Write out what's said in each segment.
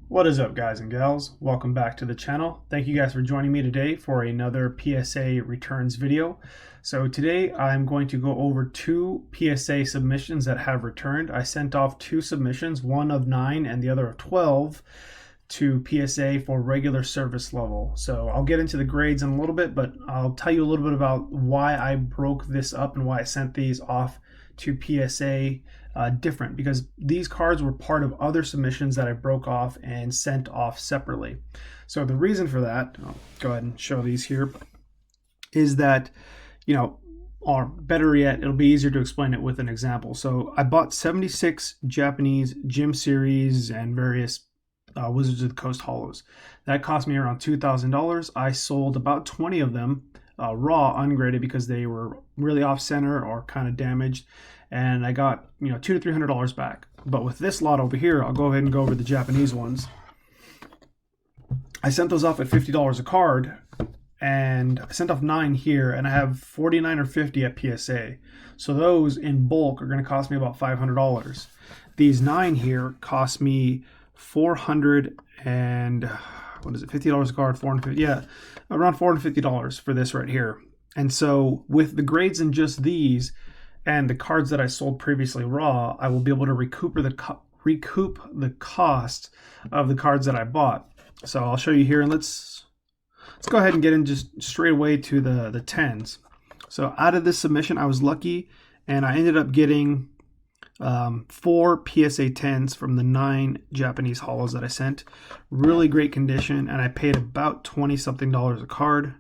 What is up, guys and gals? Welcome back to the channel. Thank you guys for joining me today for another PSA returns video. So today I'm going to go over two PSA submissions that have returned. I sent off two submissions, one of 9 and the other of 12 to PSA for regular service level. So I'll get into the grades in a little bit, but I'll tell you a little bit about why I broke this up and why I sent these off to PSA different, because these cards were part of other submissions that I broke off and sent off separately. So the reason for that, I'll go ahead and show these here, is that, or better yet, it'll be easier to explain it with an example. So I bought 76 Japanese Gym Series and various Wizards of the Coast Holos. That cost me around $2,000. I sold about 20 of them raw, ungraded, because they were really off center or kind of damaged, and I got $200 to $300 back. But with this lot over here, I'll go ahead and go over the Japanese ones. I sent those off at $50 a card, and I sent off 9 here, and I have 49 or 50 at PSA. So those in bulk are going to cost me about $500. These 9 here cost me $400 and $50 a card, 450, yeah, around $450 for this right here. And so with the grades in just these and the cards that I sold previously raw, I will be able to recoup the cost of the cards that I bought. So I'll show you here, and let's go ahead and get in just straight away to the 10s. So out of this submission, I was lucky, and I ended up getting 4 PSA 10s from the 9 Japanese holos that I sent. Really great condition, and I paid about $20 something a card.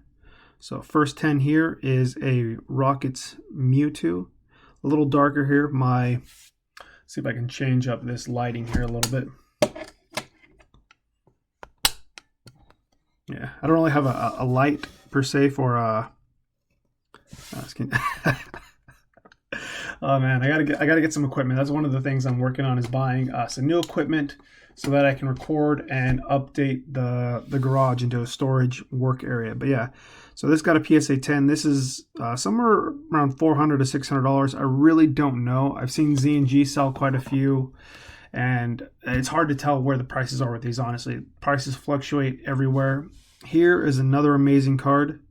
So first 10 here is a Rockets Mewtwo, a little darker here. See if I can change up this lighting here a little bit. Yeah, I don't really have a light per se for oh man, I gotta get some equipment. That's one of the things I'm working on, is buying some new equipment so that I can record and update the garage into a storage work area. But yeah, so this got a PSA 10. This is somewhere around $400 to $600. I really don't know. I've seen Z and G sell quite a few, and it's hard to tell where the prices are with these, honestly. Prices fluctuate everywhere. Here is another amazing card,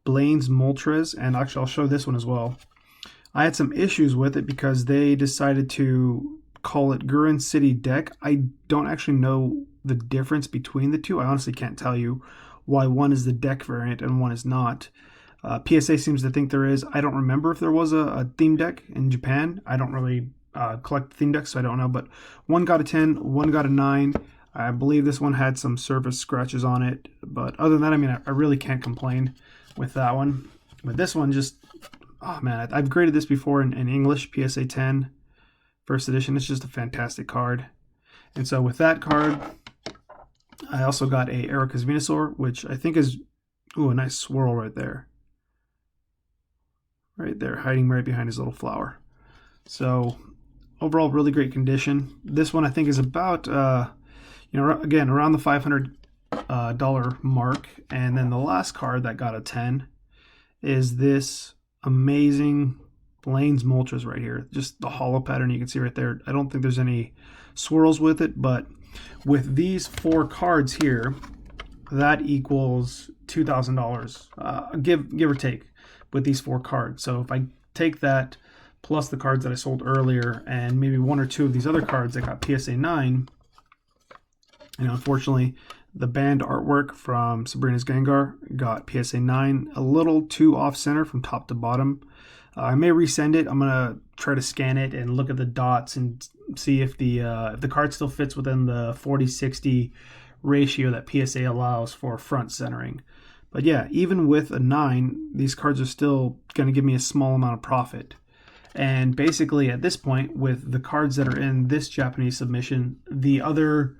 Blaine's Moltres, and actually I'll show this one as well. I had some issues with it because they decided to call it Gurren City Deck. I don't actually know the difference between the two. I honestly can't tell you why one is the deck variant and one is not. PSA seems to think there is. I don't remember if there was a theme deck in Japan. I don't really collect theme decks, so I don't know. But one got a 10, one got a 9. I believe this one had some surface scratches on it. But other than that, I mean, I really can't complain with that one. But this one just... oh man, I've graded this before in English, PSA 10, first edition. It's just a fantastic card. And so with that card, I also got a Erica's Venusaur, which I think is, a nice swirl right there. Right there, hiding right behind his little flower. So overall, really great condition. This one I think is about, again, around the $500 mark. And then the last card that got a 10 is this amazing Blaine's Moltres right here. Just the hollow pattern you can see right there. I don't think there's any swirls with it, but with these 4 cards here, that equals $2,000, give or take, with these 4 cards. So if I take that plus the cards that I sold earlier and maybe 1 or 2 of these other cards that got PSA 9, unfortunately, the banned artwork from Sabrina's Gengar got PSA 9, a little too off-center from top to bottom. I may resend it. I'm going to try to scan it and look at the dots and see if the card still fits within the 40-60 ratio that PSA allows for front centering. But yeah, even with a 9, these cards are still going to give me a small amount of profit. And basically at this point, with the cards that are in this Japanese submission, the other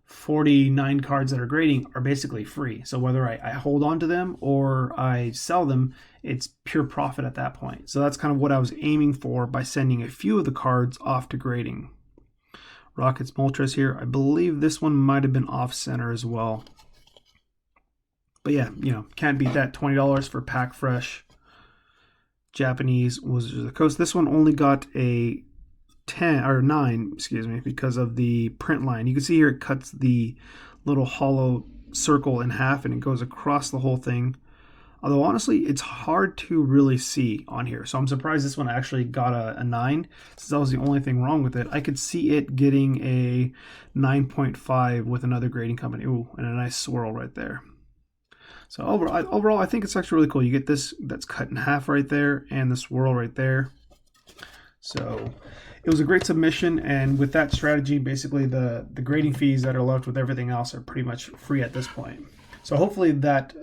49 cards that are grading are basically free. So whether I hold on to them or I sell them, it's pure profit at that point. So that's kind of what I was aiming for by sending a few of the cards off to grading. Rockets Moltres here. I believe this one might have been off center as well. But yeah, can't beat that. $20 for pack fresh Japanese Wizards of the Coast. This one only got a 10 or 9, excuse me, because of the print line. You can see here it cuts the little hollow circle in half and it goes across the whole thing. Although honestly, it's hard to really see on here. So I'm surprised this one actually got a 9, since that was the only thing wrong with it. I could see it getting a 9.5 with another grading company. Ooh, and a nice swirl right there. So overall, I think it's actually really cool. You get this that's cut in half right there and the swirl right there. So it was a great submission, and with that strategy, basically the grading fees that are left with everything else are pretty much free at this point. So hopefully that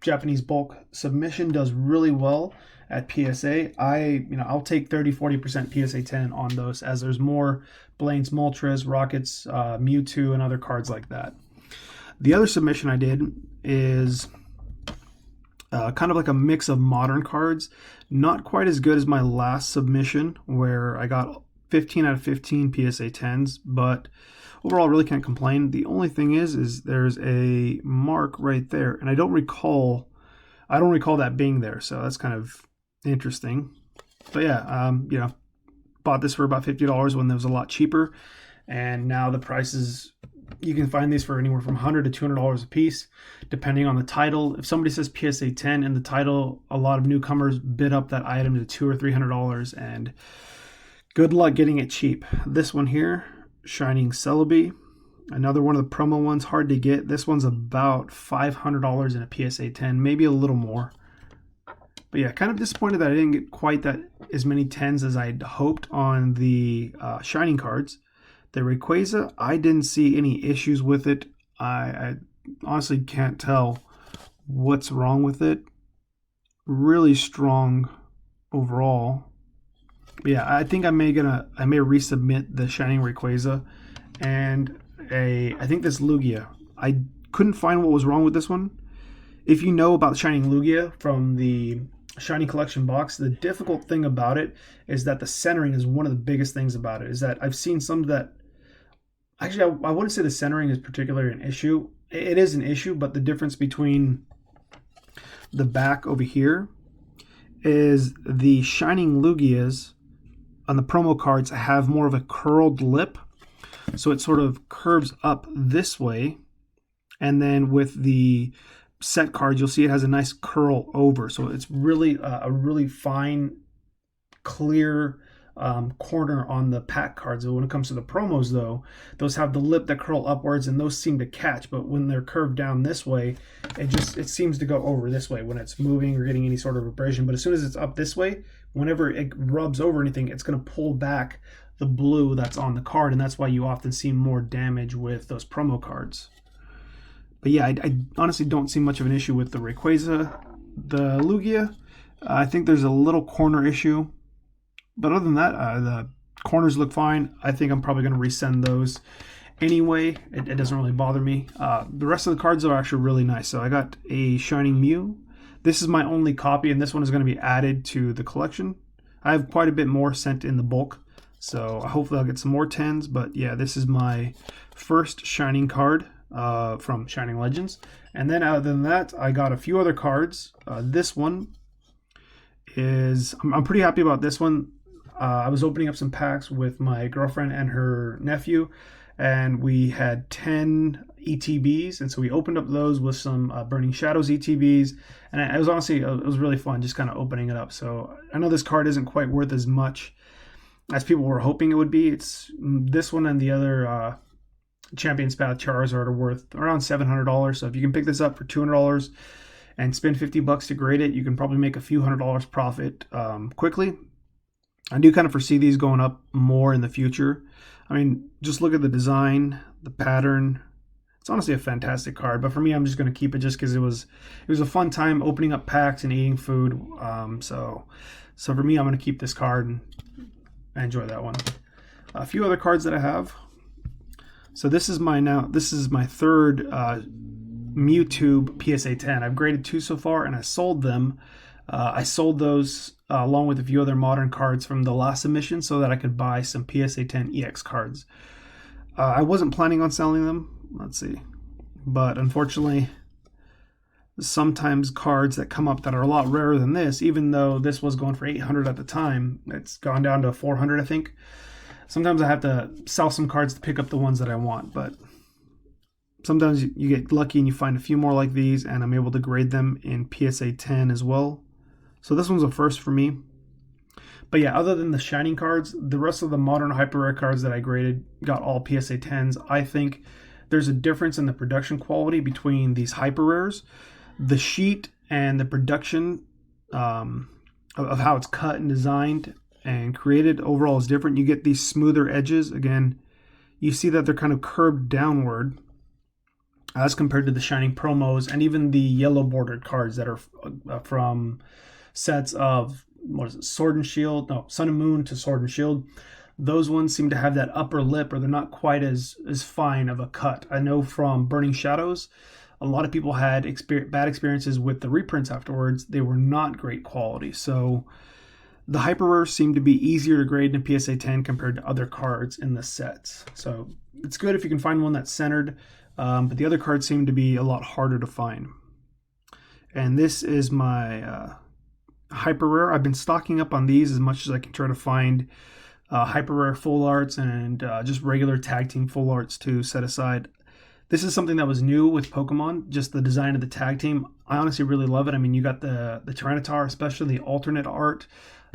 Japanese bulk submission does really well at PSA. I'll take 30-40% PSA 10 on those, as there's more Blaine's Moltres, Rockets, Mewtwo, and other cards like that. The other submission I did is kind of like a mix of modern cards. Not quite as good as my last submission, where I got 15 out of 15 PSA 10s, but overall, really can't complain. The only thing is there's a mark right there, and I don't recall that being there, so that's kind of interesting. But yeah, bought this for about $50 when it was a lot cheaper, and now the prices, you can find these for anywhere from $100 to $200 a piece, depending on the title. If somebody says PSA 10 in the title, a lot of newcomers bid up that item to $200 or $300, and good luck getting it cheap. This one here, Shining Celebi, another one of the promo ones, hard to get. This one's about $500 in a PSA 10, maybe a little more. But yeah, kind of disappointed that I didn't get quite that as many 10s as I'd hoped on the Shining cards. The Rayquaza, I didn't see any issues with it. I honestly can't tell what's wrong with it. Really strong overall. But yeah, I think I may resubmit the Shining Rayquaza and I think this Lugia. I couldn't find what was wrong with this one. If you know about Shining Lugia from the Shining Collection box, the difficult thing about it is that the centering is one of the biggest things about it. Is that I've seen some that, actually, I wouldn't say the centering is particularly an issue. It is an issue, but the difference between the back over here is the Shining Lugias on the promo cards have more of a curled lip. So it sort of curves up this way. And then with the set cards, you'll see it has a nice curl over. So it's really a really fine, clear corner on the pack cards. When it comes to the promos, though, those have the lip that curl upwards, and those seem to catch. But when they're curved down this way, it seems to go over this way when it's moving or getting any sort of abrasion. But as soon as it's up this way, whenever it rubs over anything, it's going to pull back the blue that's on the card, and that's why you often see more damage with those promo cards. But yeah, I honestly don't see much of an issue with the Rayquaza. The Lugia, I think there's a little corner issue. But other than that, the corners look fine. I think I'm probably going to resend those anyway. It doesn't really bother me. The rest of the cards are actually really nice. So I got a Shining Mew. This is my only copy, and this one is going to be added to the collection. I have quite a bit more sent in the bulk, so hopefully I'll get some more 10s. But yeah, this is my first Shining card from Shining Legends. And then other than that, I got a few other cards. This one is, I'm pretty happy about this one. I was opening up some packs with my girlfriend and her nephew, and we had 10 ETBs, and so we opened up those with some Burning Shadows ETBs, and it was really fun just kind of opening it up. So I know this card isn't quite worth as much as people were hoping it would be. It's this one and the other Champion's Path Charizard are worth around $700. So if you can pick this up for $200 and spend $50 to grade it, you can probably make a few $100 profit quickly. I do kind of foresee these going up more in the future. I mean, just look at the design, the pattern. It's honestly a fantastic card, but for me, I'm just going to keep it just because it was a fun time opening up packs and eating food. So for me, I'm going to keep this card and I enjoy that one. A few other cards that I have. So this is my third Mewtwo PSA 10. I've graded 2 so far, and I sold them. I sold those along with a few other modern cards from the last submission so that I could buy some PSA 10 EX cards. I wasn't planning on selling them. Let's see. But unfortunately, sometimes cards that come up that are a lot rarer than this, even though this was going for $800 at the time, it's gone down to $400, I think. sometimes I have to sell some cards to pick up the ones that I want, but sometimes you get lucky and you find a few more like these, and I'm able to grade them in PSA 10 as well. So this one's a first for me. But yeah, other than the shining cards, the rest of the modern hyper rare cards that I graded got all PSA 10s. I think there's a difference in the production quality between these hyper rares. The sheet and the production of how it's cut and designed and created overall is different. You get these smoother edges. Again, you see that they're kind of curved downward as compared to the shining promos and even the yellow bordered cards that are from sets of, what is it, Sword and Shield? No, Sun and Moon to Sword and Shield. Those ones seem to have that upper lip, or they're not quite as fine of a cut. I know from Burning Shadows, a lot of people had bad experiences with the reprints afterwards. They were not great quality. So the hyper rares seem to be easier to grade in PSA 10 compared to other cards in the sets. So it's good if you can find one that's centered, but the other cards seem to be a lot harder to find. And this is my hyper rare. I've been stocking up on these as much as I can try to find hyper rare full arts and just regular tag team full arts to set aside. This is something that was new with Pokemon, just the design of the tag team. I honestly really love it. I mean, you got the Tyranitar, especially the alternate art.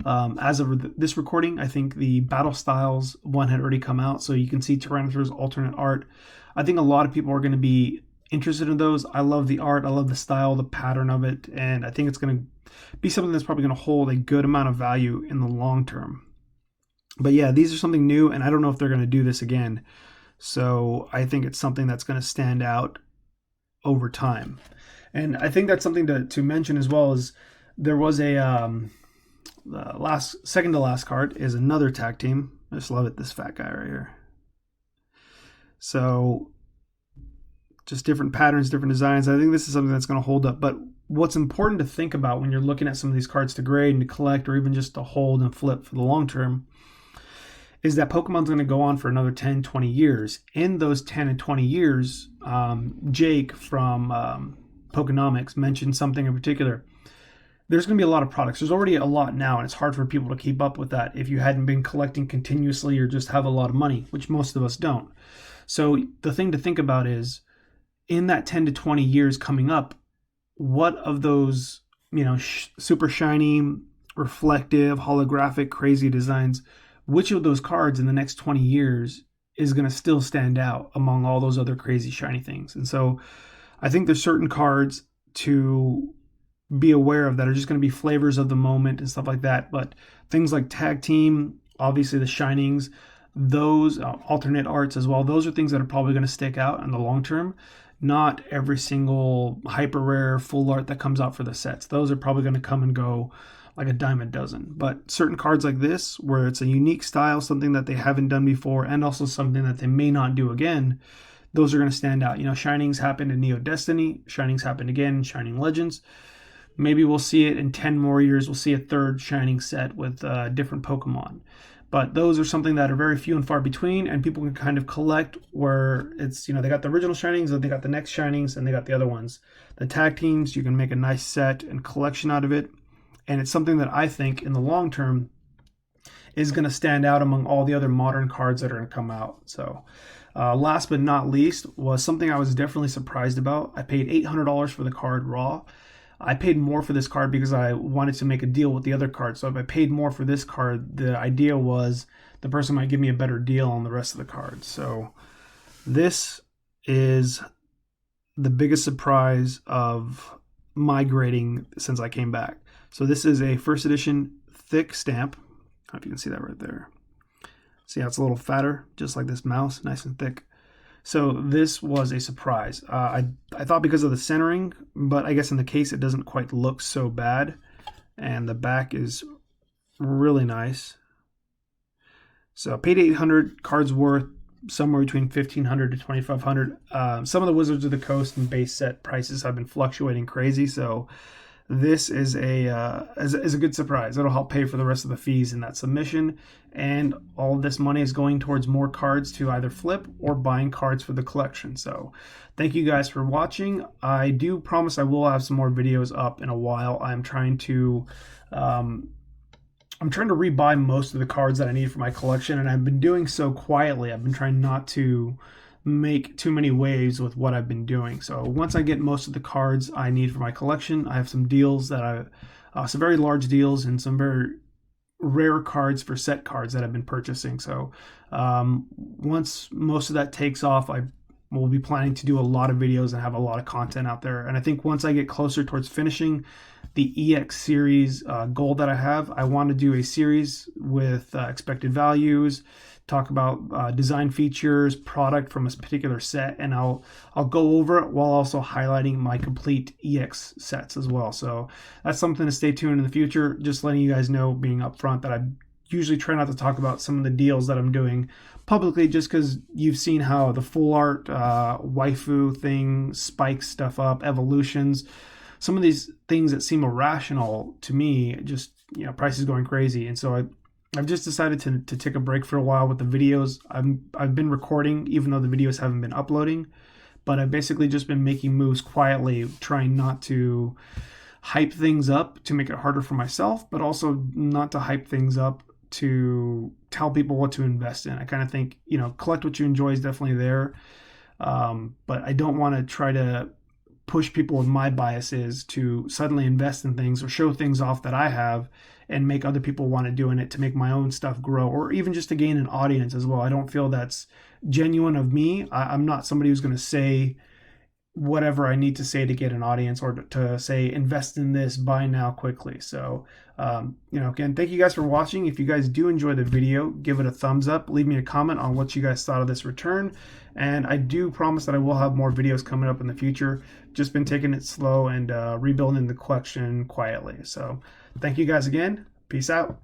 As of this recording, I think the Battle Styles one had already come out, so you can see Tyranitar's alternate art. I think a lot of people are going to be interested in those. I love the art, I love the style, the pattern of it, and I think it's going to be something that's probably going to hold a good amount of value in the long term. But yeah, these are something new, and I don't know if they're going to do this again. So I think it's something that's going to stand out over time. And I think that's something to mention as well, is there was a second to last card is another tag team. I just love it, this fat guy right here. So just different patterns, different designs. I think this is something that's going to hold up. But what's important to think about when you're looking at some of these cards to grade and to collect, or even just to hold and flip for the long term, is that Pokemon's going to go on for another 10, 20 years. In those 10 and 20 years, Jake from Pokenomics mentioned something in particular. There's going to be a lot of products. There's already a lot now, and it's hard for people to keep up with that if you hadn't been collecting continuously or just have a lot of money, which most of us don't. So the thing to think about is, in that 10 to 20 years coming up, what of those, super shiny, reflective, holographic, crazy designs, which of those cards in the next 20 years is going to still stand out among all those other crazy shiny things? And so I think there's certain cards to be aware of that are just going to be flavors of the moment and stuff like that. But things like tag team, obviously the shinings, those alternate arts as well, those are things that are probably going to stick out in the long term. Not every single hyper rare full art that comes out for the sets. Those are probably going to come and go like a dime a dozen. But certain cards like this, where it's a unique style, something that they haven't done before, and also something that they may not do again, those are going to stand out. Shinings happened in Neo Destiny. Shinings happened again in Shining Legends. Maybe we'll see it in 10 more years. We'll see a third Shining set with different Pokemon. But those are something that are very few and far between, and people can kind of collect where it's, they got the original Shinings, and they got the next Shinings, and they got the other ones. The tag teams, you can make a nice set and collection out of it. And it's something that I think in the long term is going to stand out among all the other modern cards that are going to come out. So last but not least was something I was definitely surprised about. I paid $800 for the card raw. I paid more for this card because I wanted to make a deal with the other card. So if I paid more for this card, the idea was the person might give me a better deal on the rest of the cards. So this is the biggest surprise of my grading since I came back. So this is a first edition thick stamp. I don't know if you can see that right there. See how it's a little fatter, just like this mouse, nice and thick. So this was a surprise. I thought because of the centering, but I guess in the case it doesn't quite look so bad. And the back is really nice. So I paid $800, cards worth somewhere between $1,500 to $2,500. Some of the Wizards of the Coast and base set prices have been fluctuating crazy, so this is a good surprise. It'll help pay for the rest of the fees in that submission, and all of this money is going towards more cards to either flip or buying cards for the collection. So thank you guys for watching. I do promise I will have some more videos up in a while. I'm trying to I'm trying to rebuy most of the cards that I need for my collection, and I've been doing so quietly. I've been trying not to make too many waves with what I've been doing. So once I get most of the cards I need for my collection, I have some deals that some very large deals and some very rare cards for set cards that I've been purchasing. So once most of that takes off, I will be planning to do a lot of videos and have a lot of content out there. And I think once I get closer towards finishing the EX series goal that I want to do a series with expected values, talk about design features, product from a particular set, and I'll go over it while also highlighting my complete EX sets as well. So that's something to stay tuned in the future. Just letting you guys know, being upfront, that I usually try not to talk about some of the deals that I'm doing publicly, just because you've seen how the full art waifu thing spikes stuff up, evolutions, some of these things that seem irrational to me, just prices going crazy. And so I've just decided to take a break for a while with the videos. I've been recording even though the videos haven't been uploading, but I've basically just been making moves quietly, trying not to hype things up to make it harder for myself, but also not to hype things up to tell people what to invest in. I kind of think, collect what you enjoy is definitely there, but I don't want to try to push people with my biases to suddenly invest in things or show things off that I have and make other people want to do in it to make my own stuff grow, or even just to gain an audience as well. I don't feel that's genuine of me. I'm not somebody who's going to say whatever I need to say to get an audience, or to say invest in this, buy now quickly. So again, thank you guys for watching. If you guys do enjoy the video, give it a thumbs up, leave me a comment on what you guys thought of this return, and I do promise that I will have more videos coming up in the future. Just been taking it slow and rebuilding the collection quietly. So thank you guys again. Peace out.